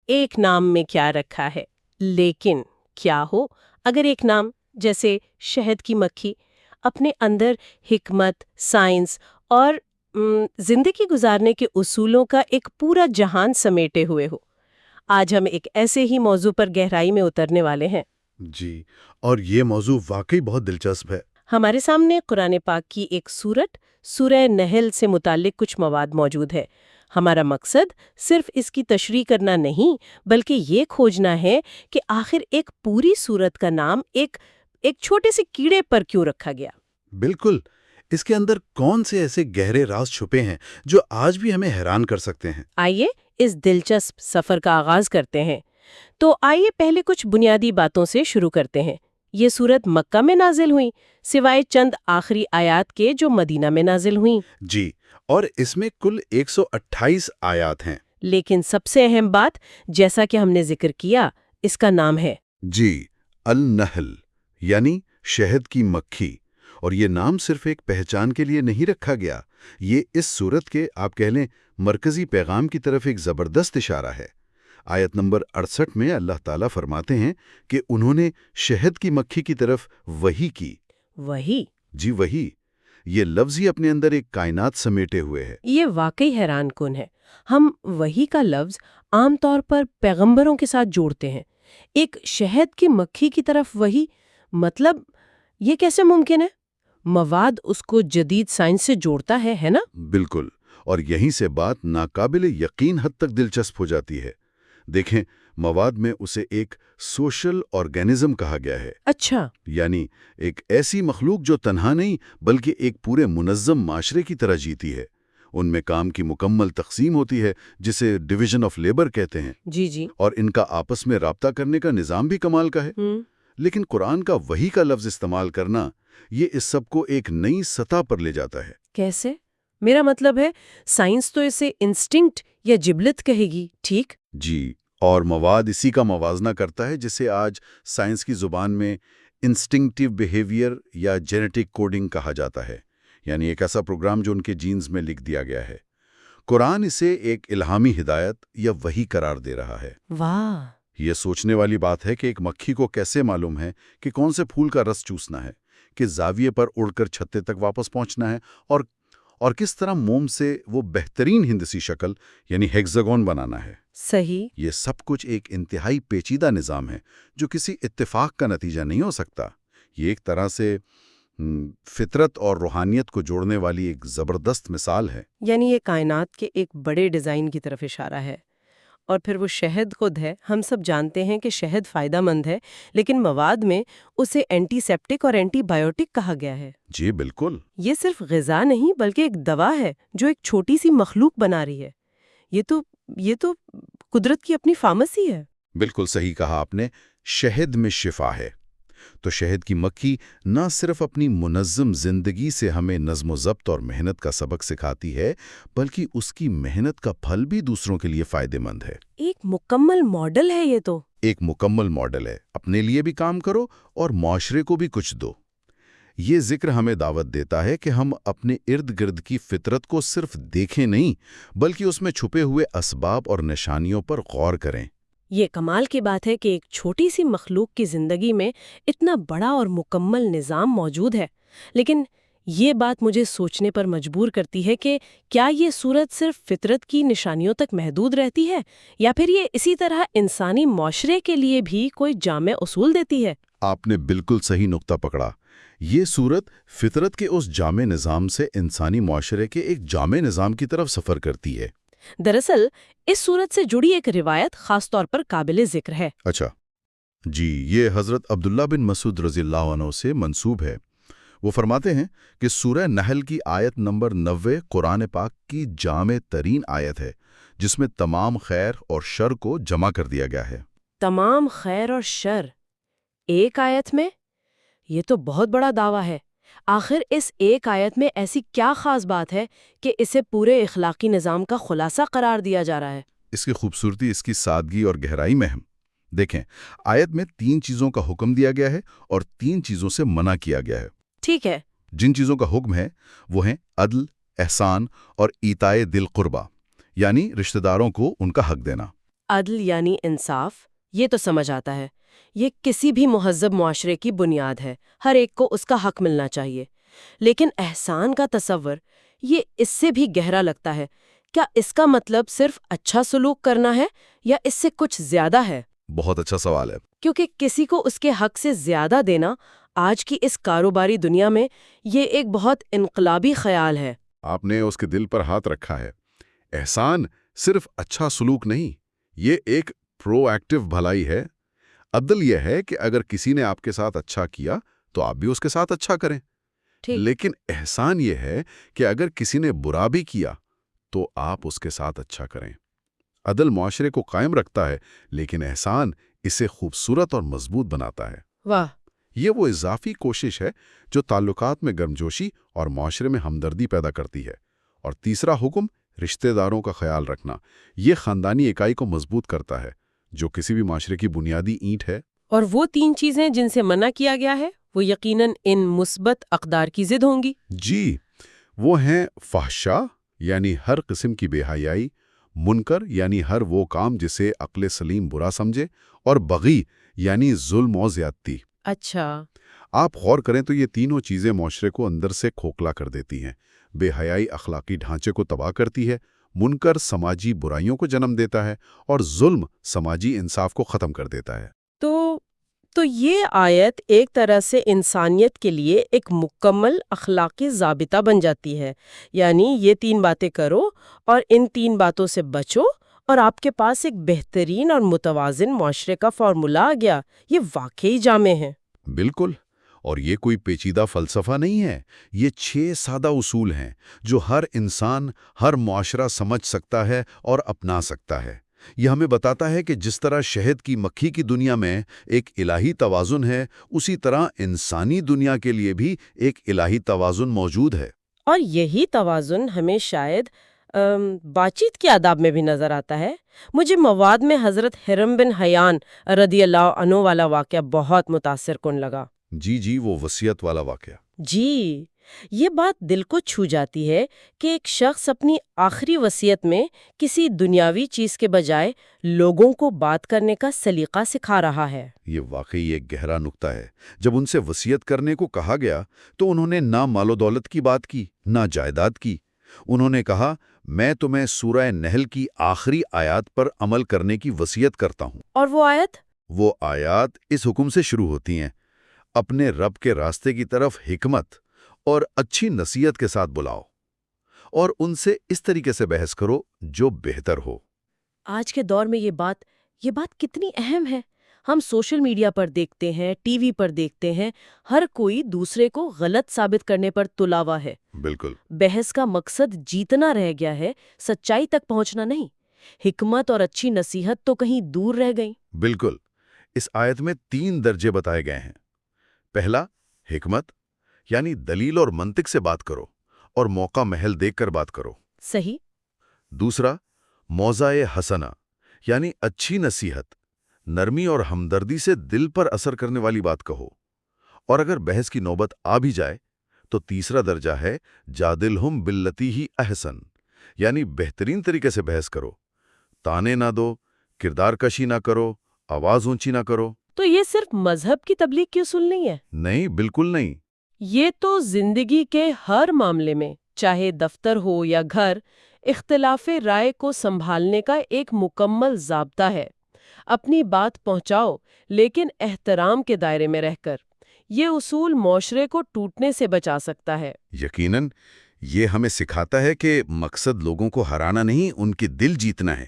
ایک نام میں کیا رکھا ہے، لیکن کیا ہو اگر ایک نام جیسے شہد کی مکھی اپنے اندر حکمت، سائنس اور زندگی گزارنے کے اصولوں کا ایک پورا جہان سمیٹے ہوئے ہو؟ آج ہم ایک ایسے ہی موضوع پر گہرائی میں اترنے والے ہیں۔ جی، اور یہ موضوع واقعی بہت دلچسپ ہے۔ ہمارے سامنے قرآن پاک کی ایک سورت سورہ نحل سے متعلق کچھ مواد موجود ہے۔ ہمارا مقصد صرف اس کی تشریح کرنا نہیں بلکہ یہ کھوجنا ہے کہ آخر ایک پوری سورت کا نام ایک چھوٹے سے کیڑے پر کیوں رکھا گیا۔ بالکل، اس کے اندر کون سے ایسے گہرے راز چھپے ہیں جو آج بھی ہمیں حیران کر سکتے ہیں؟ آئیے اس دلچسپ سفر کا آغاز کرتے ہیں۔ تو آئیے پہلے کچھ بنیادی باتوں سے شروع کرتے ہیں۔ یہ سورت مکہ میں نازل ہوئی سوائے چند آخری آیات کے جو مدینہ میں نازل ہوئیں۔ جی، اور اس میں کل 128 آیات ہیں۔ لیکن سب سے اہم بات، جیسا کہ ہم نے ذکر کیا، اس کا نام ہے جی، النحل، یعنی شہد کی مکھی۔ اور یہ نام صرف ایک پہچان کے لیے نہیں رکھا گیا، یہ اس سورت کے آپ کہہ لیں مرکزی پیغام کی طرف ایک زبردست اشارہ ہے۔ آیت نمبر 68 میں اللہ تعالیٰ فرماتے ہیں کہ انہوں نے شہد کی مکھی کی طرف وحی کی۔ وحی؟ جی وحی، یہ لفظ ہی اپنے اندر ایک کائنات سمیٹے ہوئے ہے۔ یہ واقعی حیران کن ہے۔ ہم وحی کا لفظ عام طور پر پیغمبروں کے ساتھ جوڑتے ہیں، ایک شہد کی مکھی کی طرف وحی، مطلب یہ کیسے ممکن ہے؟ مواد اس کو جدید سائنس سے جوڑتا ہے نا؟ بالکل، اور یہیں سے بات ناقابل یقین حد تک دلچسپ ہو جاتی ہے۔ دیکھیں، مواد میں اسے ایک سوشل آرگینزم کہا گیا ہے۔ اچھا، یعنی ایک ایسی مخلوق جو تنہا نہیں بلکہ ایک پورے منظم معاشرے کی طرح جیتی ہے۔ ان میں کام کی مکمل تقسیم ہوتی ہے جسے ڈویژن آف لیبر کہتے ہیں۔ جی، اور ان کا آپس میں رابطہ کرنے کا نظام بھی کمال کا ہے۔ لیکن قرآن کا وحی کا لفظ استعمال کرنا، یہ اس سب کو ایک نئی سطح پر لے جاتا ہے۔ کیسے؟ میرا مطلب ہے سائنس تو اسے انسٹنکٹ یا جبلت کہے گی، ٹھیک؟ جی، اور مواد اسی کا موازنہ کرتا ہے جسے آج سائنس کی زبان میں انسٹنکٹیو بیہیویئر یا جینیٹک کوڈنگ کہا جاتا ہے، یعنی ایک ایسا پروگرام جو ان کے جینز میں لکھ دیا گیا ہے۔ قرآن اسے ایک الہامی ہدایت یا وحی قرار دے رہا ہے۔ واہ! یہ سوچنے والی بات ہے کہ ایک مکھی کو کیسے معلوم ہے کہ کون سے پھول کا رس چوسنا ہے، کس زاویے پر اڑ کر چھتے تک واپس پہنچنا ہے، اور کس طرح موم سے وہ بہترین ہندسی شکل یعنی ہیگزاگون بنانا ہے۔ صحیح۔ یہ سب کچھ ایک انتہائی پیچیدہ نظام ہے جو کسی اتفاق کا نتیجہ نہیں ہو سکتا۔ یہ ایک طرح سے فطرت اور روحانیت کو جوڑنے والی ایک زبردست مثال ہے۔ یعنی یہ کائنات کے ایک بڑے ڈیزائن کی طرف اشارہ ہے۔ اور پھر وہ شہد خود ہے۔ ہم سب جانتے ہیں کہ شہد فائدہ مند ہے، لیکن مواد میں اسے اینٹی سیپٹک اور اینٹی بائیوٹک کہا گیا ہے۔ جی بالکل۔ یہ صرف غذا نہیں بلکہ ایک دوا ہے جو ایک چھوٹی سی مخلوق بنا رہی ہے۔ یہ تو قدرت کی اپنی فارمیسی ہے۔ بالکل صحیح کہا آپ نے، شہد میں شفا ہے۔ تو شہد کی مکھی نہ صرف اپنی منظم زندگی سے ہمیں نظم و ضبط اور محنت کا سبق سکھاتی ہے، بلکہ اس کی محنت کا پھل بھی دوسروں کے لیے فائدہ مند ہے۔ ایک مکمل ماڈل ہے یہ تو۔ ایک مکمل ماڈل ہے، اپنے لیے بھی کام کرو اور معاشرے کو بھی کچھ دو۔ یہ ذکر ہمیں دعوت دیتا ہے کہ ہم اپنے ارد گرد کی فطرت کو صرف دیکھیں نہیں، بلکہ اس میں چھپے ہوئے اسباب اور نشانیوں پر غور کریں۔ یہ کمال کی بات ہے کہ ایک چھوٹی سی مخلوق کی زندگی میں اتنا بڑا اور مکمل نظام موجود ہے، لیکن یہ بات مجھے سوچنے پر مجبور کرتی ہے کہ کیا یہ صورت صرف فطرت کی نشانیوں تک محدود رہتی ہے، یا پھر یہ اسی طرح انسانی معاشرے کے لیے بھی کوئی جامع اصول دیتی ہے؟ آپ نے بالکل صحیح نقطہ پکڑا۔ یہ صورت فطرت کے اس جامع نظام سے انسانی معاشرے کے ایک جامع نظام کی طرف سفر کرتی ہے۔ دراصل اس صورت سے جڑی ایک روایت خاص طور پر قابل ذکر ہے۔ اچھا جی، یہ حضرت عبداللہ بن مسعود رضی اللہ عنہ سے منسوب ہے۔ وہ فرماتے ہیں کہ سورہ نحل کی آیت نمبر 90 قرآن پاک کی جامع ترین آیت ہے، جس میں تمام خیر اور شر کو جمع کر دیا گیا ہے۔ تمام خیر اور شر ایک آیت میں؟ یہ تو بہت بڑا دعویٰ ہے۔ آخر اس ایک آیت میں ایسی کیا خاص بات ہے کہ اسے پورے اخلاقی نظام کا خلاصہ قرار دیا جا رہا ہے؟ اس کی خوبصورتی اس کی سادگی اور گہرائی میں ہے۔ دیکھیں، آیت میں 3 چیزوں کا حکم دیا گیا ہے اور 3 چیزوں سے منع کیا گیا ہے۔ ٹھیک ہے۔ جن چیزوں کا حکم ہے وہ ہیں عدل، احسان اور ایتائے دل قربا، یعنی رشتہ داروں کو ان کا حق دینا۔ عدل یعنی انصاف، یہ تو سمجھ آتا ہے، یہ کسی بھی مہذب معاشرے کی بنیاد ہے، ہر ایک کو اس کا حق ملنا چاہیے۔ لیکن احسان کا تصور یہ اس سے بھی گہرا لگتا ہے۔ کیا اس کا مطلب صرف اچھا سلوک کرنا ہے یا اس سے کچھ زیادہ ہے؟ بہت اچھا سوال ہے۔ کیونکہ کسی کو اس کے حق سے زیادہ دینا آج کی اس کاروباری دنیا میں یہ ایک بہت انقلابی خیال ہے۔ آپ نے اس کے دل پر ہاتھ رکھا ہے۔ احسان صرف اچھا سلوک نہیں، یہ ایک پرو ایکٹیو بھلائی ہے۔ عدل یہ ہے کہ اگر کسی نے آپ کے ساتھ اچھا کیا تو آپ بھی اس کے ساتھ اچھا کریں۔ لیکن احسان یہ ہے کہ اگر کسی نے برا بھی کیا تو آپ اس کے ساتھ اچھا کریں۔ عدل معاشرے کو قائم رکھتا ہے، لیکن احسان اسے خوبصورت اور مضبوط بناتا ہے۔ واہ! یہ وہ اضافی کوشش ہے جو تعلقات میں گرمجوشی اور معاشرے میں ہمدردی پیدا کرتی ہے۔ اور تیسرا حکم، رشتہ داروں کا خیال رکھنا، یہ خاندانی اکائی کو مضبوط کرتا ہے، جو کسی بھی معاشرے کی بنیادی اینٹ ہے۔ اور وہ 3 چیزیں جن سے منع کیا گیا ہے وہ یقیناً ان مثبت اقدار کی ضد ہوں گی۔ جی، وہ ہیں فحشا یعنی ہر قسم کی بے حیائی، منکر یعنی ہر وہ کام جسے عقل سلیم برا سمجھے، اور بغی یعنی ظلم و زیادتی۔ اچھا۔ آپ غور کریں تو یہ تینوں چیزیں معاشرے کو اندر سے کھوکھلا کر دیتی ہیں۔ بے حیائی اخلاقی ڈھانچے کو تباہ کرتی ہے، منکر سماجی برائیوں کو جنم دیتا ہے، اور ظلم سماجی انصاف کو ختم کر دیتا ہے۔ تو یہ آیت ایک طرح سے انسانیت کے لیے ایک مکمل اخلاقی ضابطہ بن جاتی ہے، یعنی یہ 3 باتیں کرو اور ان 3 باتوں سے بچو اور آپ کے پاس ایک بہترین اور متوازن معاشرے کا فارمولا آ گیا۔ یہ واقعی جامع ہے۔ بالکل، اور یہ کوئی پیچیدہ فلسفہ نہیں ہے، یہ 6 سادہ اصول ہیں جو ہر انسان، ہر معاشرہ سمجھ سکتا ہے اور اپنا سکتا ہے۔ یہ ہمیں بتاتا ہے کہ جس طرح شہد کی مکھی کی دنیا میں ایک الہی توازن ہے، اسی طرح انسانی دنیا کے لیے بھی ایک الہی توازن موجود ہے۔ اور یہی توازن ہمیں شاید بات چیت کے آداب میں بھی نظر آتا ہے۔ مجھے مواد میں حضرت حرم بن حیان رضی اللہ عنہ والا واقعہ بہت متاثر کن لگا۔ جی، وہ وصیت والا واقعہ۔ جی، یہ بات دل کو چھو جاتی ہے کہ ایک شخص اپنی آخری وصیت میں کسی دنیاوی چیز کے بجائے لوگوں کو بات کرنے کا سلیقہ سکھا رہا ہے۔ یہ واقعی ایک گہرا نکتہ ہے۔ جب ان سے وصیت کرنے کو کہا گیا تو انہوں نے نہ مال و دولت کی بات کی، نہ جائیداد کی۔ انہوں نے کہا، میں تمہیں سورہ نحل کی آخری آیات پر عمل کرنے کی وصیت کرتا ہوں۔ اور وہ آیات اس حکم سے شروع ہوتی ہیں، اپنے رب کے راستے کی طرف حکمت اور اچھی نصیحت کے ساتھ بلاؤ، اور ان سے اس طریقے سے بحث کرو جو بہتر ہو۔ آج کے دور میں یہ بات کتنی اہم ہے۔ ہم سوشل میڈیا پر دیکھتے ہیں، ٹی وی پر دیکھتے ہیں، ہر کوئی دوسرے کو غلط ثابت کرنے پر تلا ہوا ہے۔ بالکل۔ بحث کا مقصد جیتنا رہ گیا ہے، سچائی تک پہنچنا نہیں۔ حکمت اور اچھی نصیحت تو کہیں دور رہ گئی۔ بالکل۔ اس آیت میں 3 درجے بتائے گئے ہیں۔ پہلا، حکمت، یعنی دلیل اور منطق سے بات کرو اور موقع محل دیکھ کر بات کرو۔ صحیح۔ دوسرا، موضع حسنہ، یعنی اچھی نصیحت، نرمی اور ہمدردی سے دل پر اثر کرنے والی بات کہو۔ اور اگر بحث کی نوبت آ بھی جائے تو تیسرا درجہ ہے جادلہم باللتی ہی احسن، یعنی بہترین طریقے سے بحث کرو، تانے نہ دو، کردار کشی نہ کرو، آواز اونچی نہ کرو۔ تو یہ صرف مذہب کی تبلیغ کی اصول نہیں ہے؟ نہیں، بالکل نہیں۔ یہ تو زندگی کے ہر معاملے میں، چاہے دفتر ہو یا گھر، اختلاف رائے کو سنبھالنے کا ایک مکمل ضابطہ ہے۔ اپنی بات پہنچاؤ لیکن احترام کے دائرے میں رہ کر۔ یہ اصول معاشرے کو ٹوٹنے سے بچا سکتا ہے۔ یقیناً، یہ ہمیں سکھاتا ہے کہ مقصد لوگوں کو ہرانا نہیں، ان کے دل جیتنا ہے۔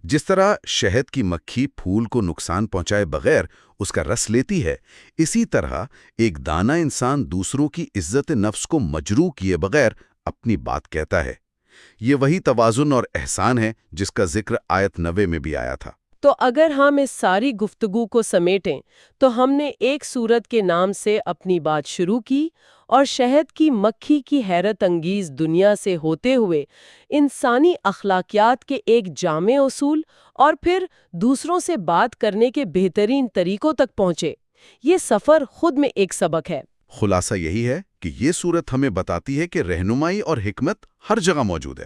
جس طرح شہد کی مکھی پھول کو نقصان پہنچائے بغیر اس کا رس لیتی ہے، اسی طرح ایک دانا انسان دوسروں کی عزت نفس کو مجروح کیے بغیر اپنی بات کہتا ہے۔ یہ وہی توازن اور احسان ہے جس کا ذکر آیت 90 میں بھی آیا تھا۔ تو اگر ہم اس ساری گفتگو کو سمیٹیں تو ہم نے ایک سورت کے نام سے اپنی بات شروع کی اور شہد کی مکھی کی حیرت انگیز دنیا سے ہوتے ہوئے انسانی اخلاقیات کے ایک جامع اصول اور پھر دوسروں سے بات کرنے کے بہترین طریقوں تک پہنچے۔ یہ سفر خود میں ایک سبق ہے۔ خلاصہ یہی ہے کہ یہ سورت ہمیں بتاتی ہے کہ رہنمائی اور حکمت ہر جگہ موجود ہے۔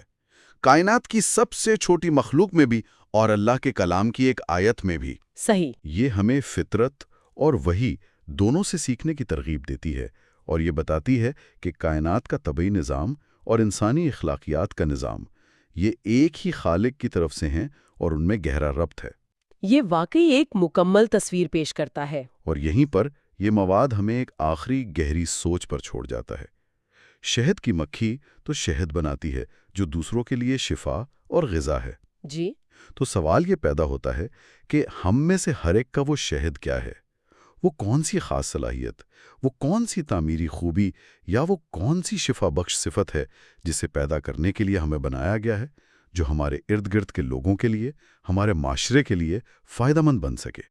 کائنات کی سب سے چھوٹی مخلوق میں بھی اور اللہ کے کلام کی ایک آیت میں بھی۔ صحیح۔ یہ ہمیں فطرت اور وحی دونوں سے سیکھنے کی ترغیب دیتی ہے، اور یہ بتاتی ہے کہ کائنات کا طبعی نظام اور انسانی اخلاقیات کا نظام یہ ایک ہی خالق کی طرف سے ہیں اور ان میں گہرا ربط ہے۔ یہ واقعی ایک مکمل تصویر پیش کرتا ہے۔ اور یہیں پر یہ مواد ہمیں ایک آخری گہری سوچ پر چھوڑ جاتا ہے۔ شہد کی مکھی تو شہد بناتی ہے جو دوسروں کے لیے شفا اور غذا ہے۔ جی۔ تو سوال یہ پیدا ہوتا ہے کہ ہم میں سے ہر ایک کا وہ شہد کیا ہے؟ وہ کون سی خاص صلاحیت، وہ کون سی تعمیری خوبی، یا وہ کون سی شفا بخش صفت ہے جسے پیدا کرنے کے لیے ہمیں بنایا گیا ہے، جو ہمارے ارد گرد کے لوگوں کے لیے، ہمارے معاشرے کے لیے فائدہ مند بن سکے؟